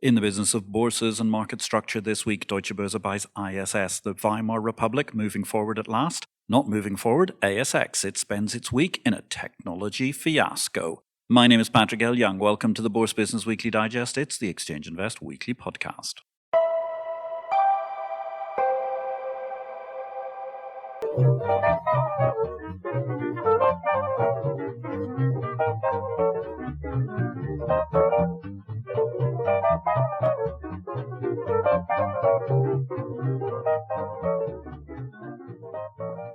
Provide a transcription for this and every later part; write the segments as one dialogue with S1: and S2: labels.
S1: In the business of bourses and market structure this week, Deutsche Boerse buys ISS, the Weimar Republic, moving forward at last. Not moving forward, ASX. It spends its week in a technology fiasco. My name is Patrick L. Young. Welcome to the Bourse Business Weekly Digest. It's the Exchange Invest Weekly Podcast.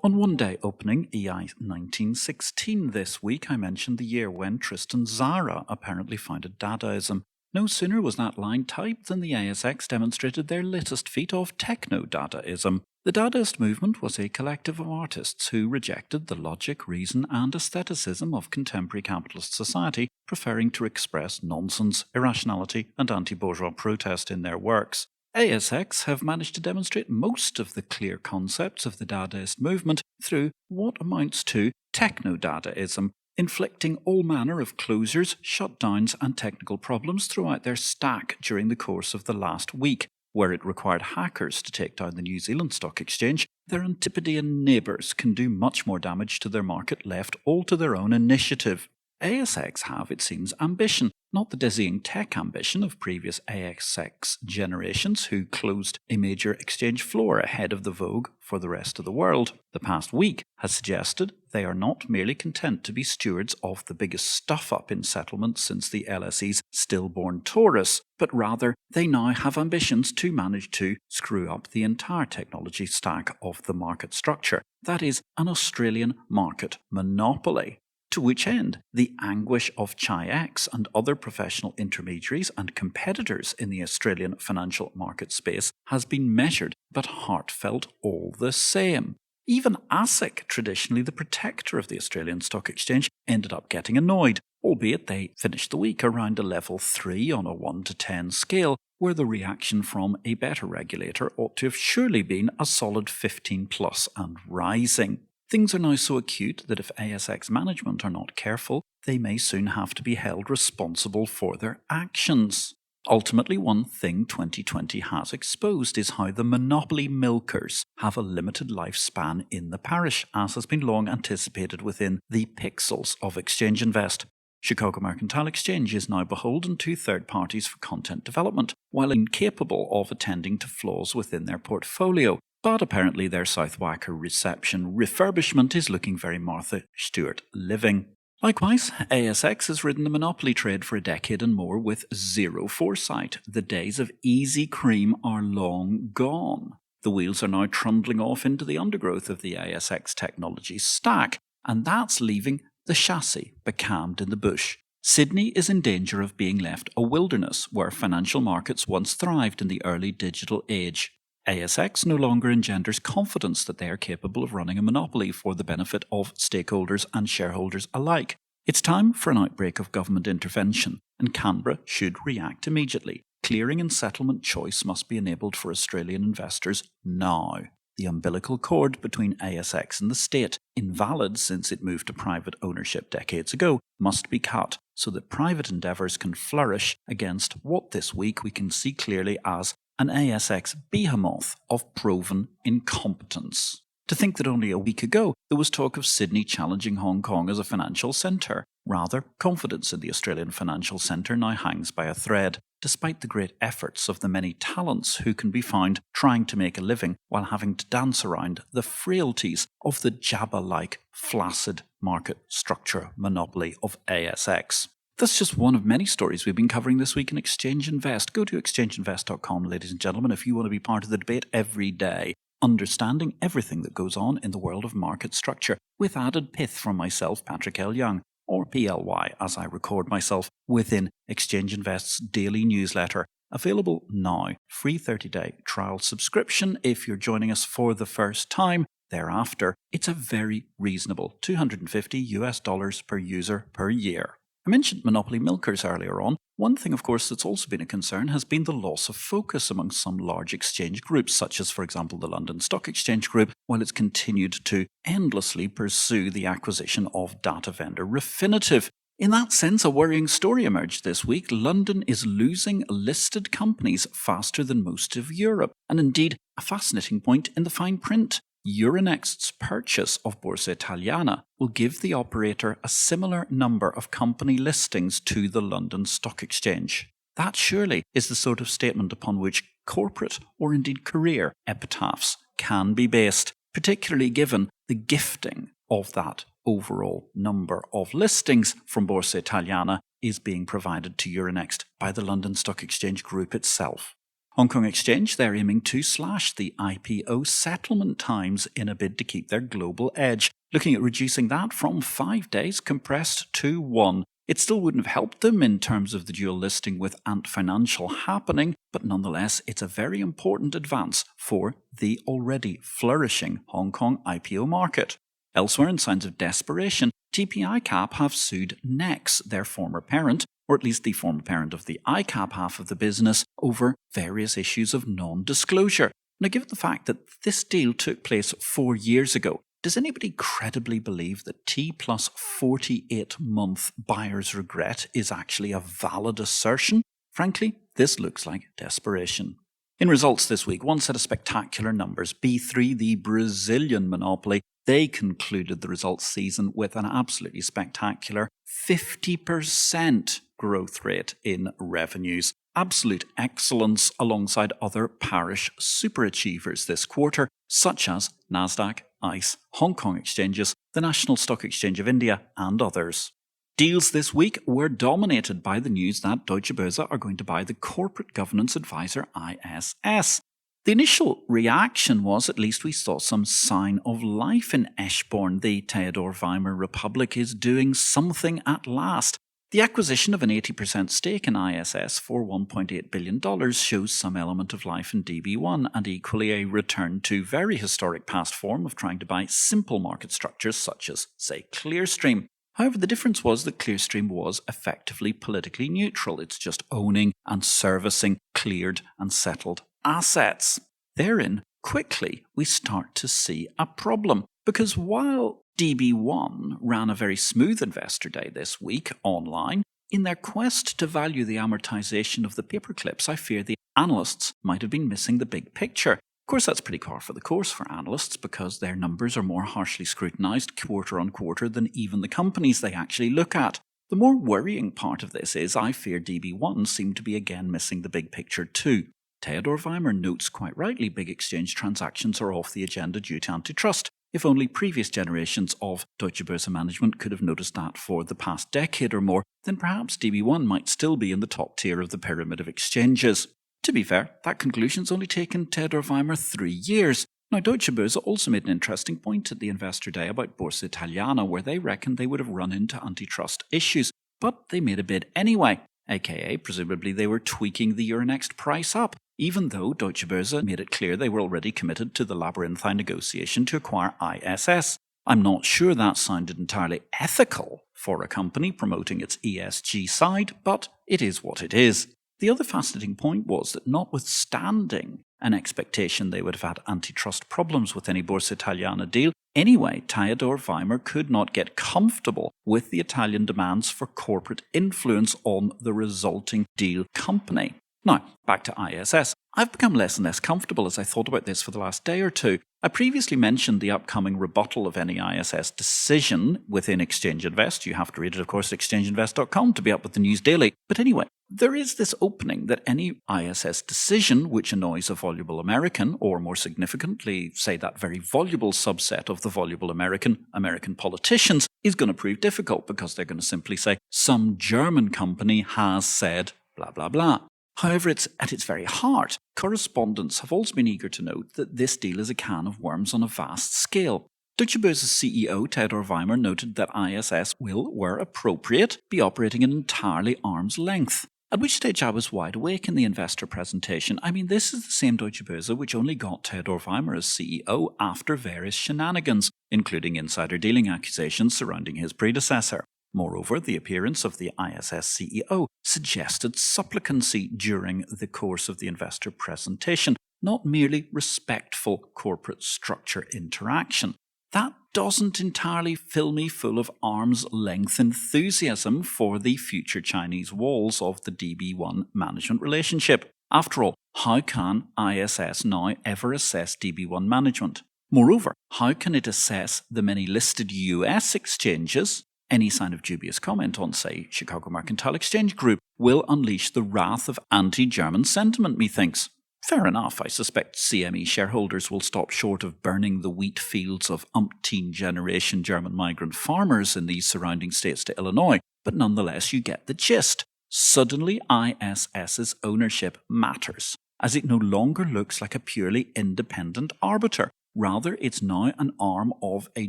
S1: On one day opening EI 1916 this week, I mentioned the year when Tristan Tzara apparently founded Dadaism. No sooner was that line typed than the ASX demonstrated their latest feat of techno-Dadaism. The Dadaist movement was a collective of artists who rejected the logic, reason and aestheticism of contemporary capitalist society, preferring to express nonsense, irrationality and anti-bourgeois protest in their works. ASX have managed to demonstrate most of the clear concepts of the Dadaist movement through what amounts to techno-Dadaism, inflicting all manner of closures, shutdowns and technical problems throughout their stack during the course of the last week. Where it required hackers to take down the New Zealand Stock Exchange, their Antipodean neighbours can do much more damage to their market left all to their own initiative. ASX have, it seems, ambition, not the dizzying tech ambition of previous ASX generations who closed a major exchange floor ahead of the vogue for the rest of the world. The past week has suggested they are not merely content to be stewards of the biggest stuff-up in settlements since the LSE's stillborn Taurus, but rather they now have ambitions to manage to screw up the entire technology stack of the market structure. That is, an Australian market monopoly. To which end, the anguish of Chi-X and other professional intermediaries and competitors in the Australian financial market space has been measured but heartfelt all the same. Even ASIC, traditionally the protector of the Australian Stock Exchange, ended up getting annoyed, albeit they finished the week around a level 3 on a 1 to 10 scale, where the reaction from a better regulator ought to have surely been a solid 15 plus and rising. Things are now so acute that if ASX management are not careful, they may soon have to be held responsible for their actions. Ultimately, one thing 2020 has exposed is how the monopoly milkers have a limited lifespan in the parish, as has been long anticipated within the pixels of Exchange Invest. Chicago Mercantile Exchange is now beholden to third parties for content development, while incapable of attending to flaws within their portfolio. But apparently their Southwacker reception refurbishment is looking very Martha Stewart living. Likewise, ASX has ridden the monopoly trade for a decade and more with zero foresight. The days of easy cream are long gone. The wheels are now trundling off into the undergrowth of the ASX technology stack, and that's leaving the chassis becalmed in the bush. Sydney is in danger of being left a wilderness where financial markets once thrived in the early digital age. ASX no longer engenders confidence that they are capable of running a monopoly for the benefit of stakeholders and shareholders alike. It's time for an outbreak of government intervention, and Canberra should react immediately. Clearing and settlement choice must be enabled for Australian investors now. The umbilical cord between ASX and the state, invalid since it moved to private ownership decades ago, must be cut so that private endeavours can flourish against what this week we can see clearly as an ASX behemoth of proven incompetence. To think that only a week ago there was talk of Sydney challenging Hong Kong as a financial centre. Rather, confidence in the Australian financial centre now hangs by a thread, despite the great efforts of the many talents who can be found trying to make a living while having to dance around the frailties of the Jabba-like, flaccid market structure monopoly of ASX. That's just one of many stories we've been covering this week in Exchange Invest. Go to exchangeinvest.com, ladies and gentlemen, if you want to be part of the debate every day, understanding everything that goes on in the world of market structure, with added pith from myself, Patrick L. Young, or PLY, as I record myself within Exchange Invest's daily newsletter. Available now. Free 30-day trial subscription if you're joining us for the first time. Thereafter, it's a very reasonable $250 per user per year. I mentioned monopoly milkers earlier on. One thing, of course, that's also been a concern has been the loss of focus among some large exchange groups, such as, for example, the London Stock Exchange Group, while it's continued to endlessly pursue the acquisition of data vendor Refinitiv. In that sense, a worrying story emerged this week. London is losing listed companies faster than most of Europe, and indeed a fascinating point in the fine print. Euronext's purchase of Borsa Italiana will give the operator a similar number of company listings to the London Stock Exchange. That surely is the sort of statement upon which corporate or indeed career epitaphs can be based, particularly given the gifting of that overall number of listings from Borsa Italiana is being provided to Euronext by the London Stock Exchange Group itself. Hong Kong Exchange, they're aiming to slash the IPO settlement times in a bid to keep their global edge, looking at reducing that from 5 days compressed to 1. It still wouldn't have helped them in terms of the dual listing with Ant Financial happening, but nonetheless it's a very important advance for the already flourishing Hong Kong IPO market. Elsewhere, in signs of desperation, TP ICAP have sued Nex, their former parent, or at least the former parent of the ICAP half of the business, over various issues of non-disclosure. Now, given the fact that this deal took place 4 years ago, does anybody credibly believe that T plus 48-month buyer's regret is actually a valid assertion? Frankly, this looks like desperation. In results this week, one set of spectacular numbers. B3, the Brazilian monopoly, they concluded the results season with an absolutely spectacular 50% growth rate in revenues. Absolute excellence alongside other parish superachievers this quarter, such as Nasdaq, ICE, Hong Kong exchanges, the National Stock Exchange of India, and others. Deals this week were dominated by the news that Deutsche Boerse are going to buy the corporate governance advisor ISS. The initial reaction was at least we saw some sign of life in Eschborn. The Theodor Weimer Republic is doing something at last. The acquisition of an 80% stake in ISS for $1.8 billion shows some element of life in DB1 and equally a return to very historic past form of trying to buy simple market structures such as, say, Clearstream. However, the difference was that Clearstream was effectively politically neutral. It's just owning and servicing cleared and settled assets. Therein, quickly, we start to see a problem. Because while DB1 ran a very smooth investor day this week online, in their quest to value the amortization of the paperclips, I fear the analysts might have been missing the big picture. Of course, that's pretty par for the course for analysts because their numbers are more harshly scrutinized quarter on quarter than even the companies they actually look at. The more worrying part of this is I fear DB1 seem to be again missing the big picture too. Theodor Weimer notes quite rightly big exchange transactions are off the agenda due to antitrust. If only previous generations of Deutsche Boerse management could have noticed that for the past decade or more, then perhaps DB1 might still be in the top tier of the pyramid of exchanges. To be fair, that conclusion's only taken Theodor Weimer 3 years. Now, Deutsche Boerse also made an interesting point at the investor day about Borsa Italiana, where they reckoned they would have run into antitrust issues, but they made a bid anyway, aka presumably they were tweaking the Euronext price up, even though Deutsche Boerse made it clear they were already committed to the labyrinthine negotiation to acquire ISS. I'm not sure that sounded entirely ethical for a company promoting its ESG side, but it is what it is. The other fascinating point was that notwithstanding an expectation they would have had antitrust problems with any Borsa Italiana deal, anyway, Theodor Weimer could not get comfortable with the Italian demands for corporate influence on the resulting deal company. Now, back to ISS. I've become less and less comfortable as I thought about this for the last day or two. I previously mentioned the upcoming rebuttal of any ISS decision within Exchange Invest. You have to read it, of course, at exchangeinvest.com to be up with the news daily. But anyway, there is this opening that any ISS decision which annoys a voluble American, or more significantly, say that very voluble subset of the voluble American politicians, is going to prove difficult because they're going to simply say, some German company has said blah, blah, blah. However, it's at its very heart. Correspondents have also been eager to note that this deal is a can of worms on a vast scale. Deutsche Boerse's CEO Theodor Weimer noted that ISS will, where appropriate, be operating at entirely arm's length. At which stage I was wide awake in the investor presentation. I mean, this is the same Deutsche Boerse which only got Theodor Weimer as CEO after various shenanigans, including insider dealing accusations surrounding his predecessor. Moreover, the appearance of the ISS CEO suggested supplicancy during the course of the investor presentation, not merely respectful corporate structure interaction. That doesn't entirely fill me full of arm's length enthusiasm for the future Chinese walls of the DB1 management relationship. After all, how can ISS now ever assess DB1 management? Moreover, how can it assess the many listed US exchanges? Any sign of dubious comment on, say, Chicago Mercantile Exchange Group will unleash the wrath of anti-German sentiment, methinks. Fair enough, I suspect CME shareholders will stop short of burning the wheat fields of umpteen-generation German migrant farmers in the surrounding states to Illinois, but nonetheless you get the gist. Suddenly ISS's ownership matters, as it no longer looks like a purely independent arbiter. Rather, it's now an arm of a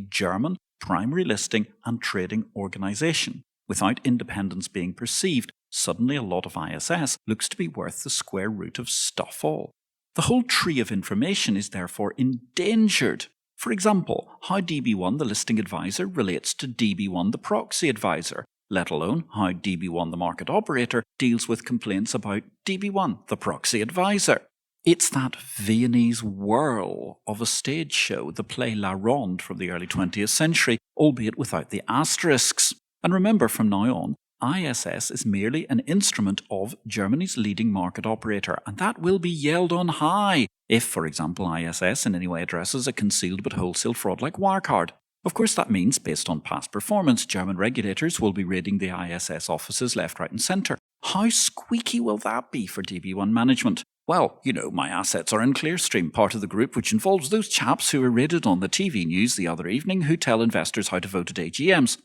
S1: German primary listing and trading organisation. Without independence being perceived, suddenly a lot of ISS looks to be worth the square root of stuff all. The whole tree of information is therefore endangered. For example, how DB1 the listing advisor relates to DB1 the proxy advisor, let alone how DB1 the market operator deals with complaints about DB1 the proxy advisor. It's that Viennese whirl of a stage show, the play La Ronde from the early 20th century, albeit without the asterisks. And remember, from now on, ISS is merely an instrument of Germany's leading market operator, and that will be yelled on high if, for example, ISS in any way addresses a concealed but wholesale fraud like Wirecard. Of course, that means, based on past performance, German regulators will be raiding the ISS offices left, right and centre. How squeaky will that be for DB1 management? Well, you know, my assets are in Clearstream, part of the group which involves those chaps who were raided on the TV news the other evening who tell investors how to vote at AGMs.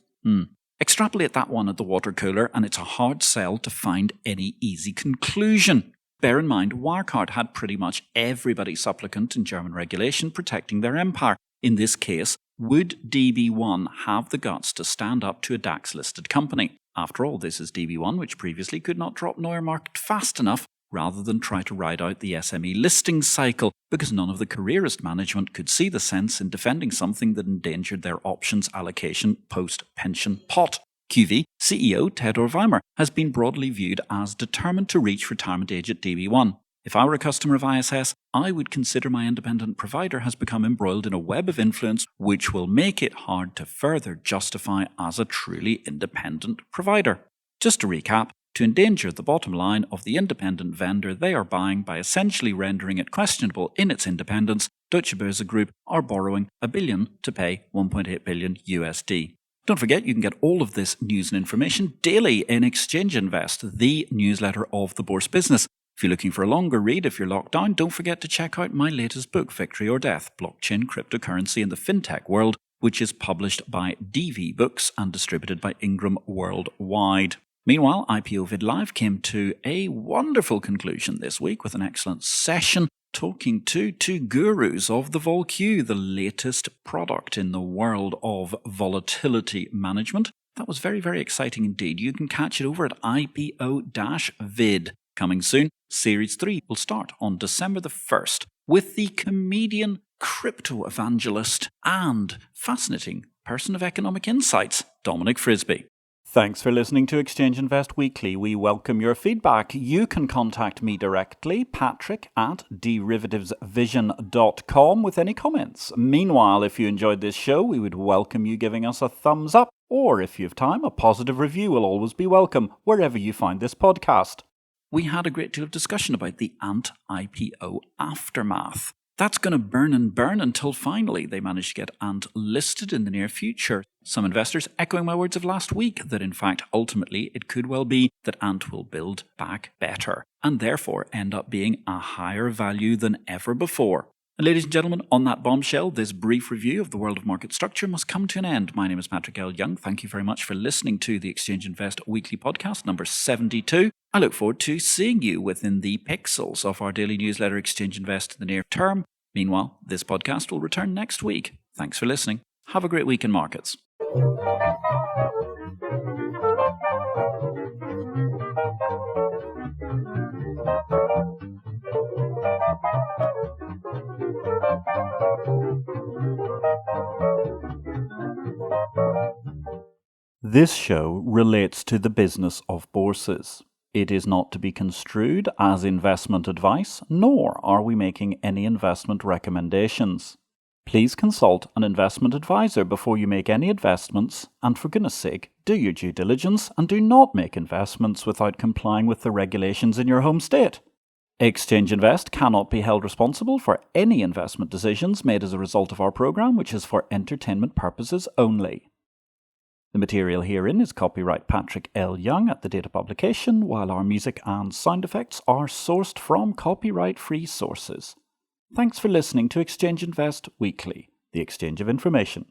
S1: Extrapolate that one at the water cooler and it's a hard sell to find any easy conclusion. Bear in mind, Wirecard had pretty much everybody supplicant in German regulation protecting their empire. In this case, would DB1 have the guts to stand up to a DAX-listed company? After all, this is DB1, which previously could not drop Neuer market fast enough, rather than try to ride out the SME listing cycle, because none of the careerist management could see the sense in defending something that endangered their options allocation post-pension pot. QV CEO Theodor Weimer has been broadly viewed as determined to reach retirement age at DB1. If I were a customer of ISS, I would consider my independent provider has become embroiled in a web of influence which will make it hard to further justify as a truly independent provider. Just to recap, to endanger the bottom line of the independent vendor they are buying by essentially rendering it questionable in its independence, Deutsche Boerse Group are borrowing $1 billion to pay $1.8 billion USD. Don't forget, you can get all of this news and information daily in Exchange Invest, the newsletter of the Bourse business. If you're looking for a longer read, if you're locked down, don't forget to check out my latest book, Victory or Death, Blockchain, Cryptocurrency and the FinTech World, which is published by DV Books and distributed by Ingram worldwide. Meanwhile, IPO-VID Live came to a wonderful conclusion this week with an excellent session talking to two gurus of the VolQ, the latest product in the world of volatility management. That was very, very exciting indeed. You can catch it over at IPO-VID. Coming soon, Series 3 will start on December the 1st with the comedian, crypto evangelist, and fascinating person of economic insights, Dominic Frisby. Thanks for listening to Exchange Invest Weekly. We welcome your feedback. You can contact me directly, patrick@derivativesvision.com, with any comments. Meanwhile, if you enjoyed this show, we would welcome you giving us a thumbs up, or if you have time, a positive review will always be welcome, wherever you find this podcast. We had a great deal of discussion about the Ant-IPO aftermath. That's going to burn and burn until finally they manage to get Ant listed in the near future. Some investors echoing my words of last week that in fact ultimately it could well be that Ant will build back better and therefore end up being a higher value than ever before. And ladies and gentlemen, on that bombshell, this brief review of the world of market structure must come to an end. My name is Patrick L. Young. Thank you very much for listening to the Exchange Invest Weekly Podcast number 72. I look forward to seeing you within the pixels of our daily newsletter Exchange Invest in the near term. Meanwhile, this podcast will return next week. Thanks for listening. Have a great week in markets. This show relates to the business of bourses. It is not to be construed as investment advice, nor are we making any investment recommendations. Please consult an investment advisor before you make any investments, and for goodness sake, do your due diligence and do not make investments without complying with the regulations in your home state. Exchange Invest cannot be held responsible for any investment decisions made as a result of our program, which is for entertainment purposes only. The material herein is copyright Patrick L. Young at the date of publication, while our music and sound effects are sourced from copyright-free sources. Thanks for listening to Exchange Invest Weekly, the exchange of information.